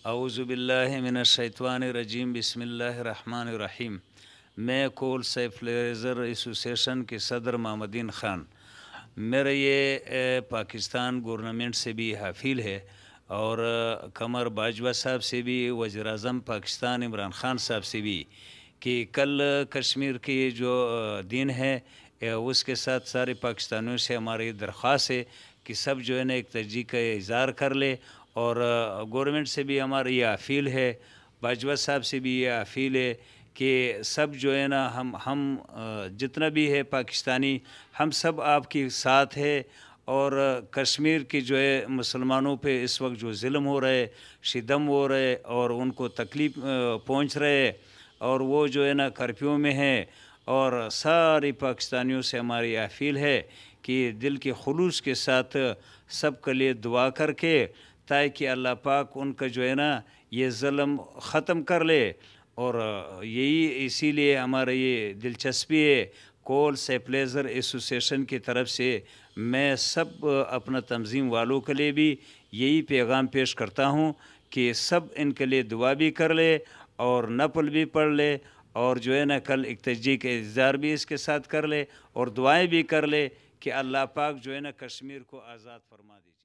اعوذ باللہ من الشیطان الرجیم، بسم اللہ الرحمن الرحیم۔ میں کول سیف لیزر ایسوسیشن کے صدر محمدین خان، میرا یہ پاکستان گورنمنٹ سے بھی حافظ ہے اور قمر باجوہ صاحب سے بھی، وزیر اعظم پاکستان عمران خان صاحب سے بھی، کہ کل کشمیر کی جو دن ہے اس کے ساتھ سارے پاکستانیوں سے ہماری درخواست ہے کہ سب جو ہے نا ایک ترجیح کا اظہار کر لے، اور گورنمنٹ سے بھی ہمارا یہ اپیل ہے، باجوہ صاحب سے بھی یہ اپیل ہے کہ سب جو ہے نا ہم جتنا بھی ہے پاکستانی، ہم سب آپ کے ساتھ ہے، اور کشمیر کی جو ہے مسلمانوں پہ اس وقت جو ظلم ہو رہے، شدم ہو رہے اور ان کو تکلیف پہنچ رہے، اور وہ جو ہے نا کرفیو میں ہے، اور سارے پاکستانیوں سے ہماری اپیل ہے کہ دل کے خلوص کے ساتھ سب کے لیے دعا کر کے، تاکہ اللہ پاک ان کا جو ہے نا یہ ظلم ختم کر لے۔ اور یہی اسی لیے ہمارا یہ دلچسپی ہے، کول سیف لیزر ایسوسیشن کی طرف سے میں سب اپنا تنظیم والوں کے لیے بھی یہی پیغام پیش کرتا ہوں کہ سب ان کے لیے دعا بھی کر لے اور نفل بھی پڑھ لے، اور جو ہے نا کل ایک تجزیے کا اظہار بھی اس کے ساتھ کر لے، اور دعائیں بھی کر لے کہ اللہ پاک جو ہے نا کشمیر کو آزاد فرما دیجیے۔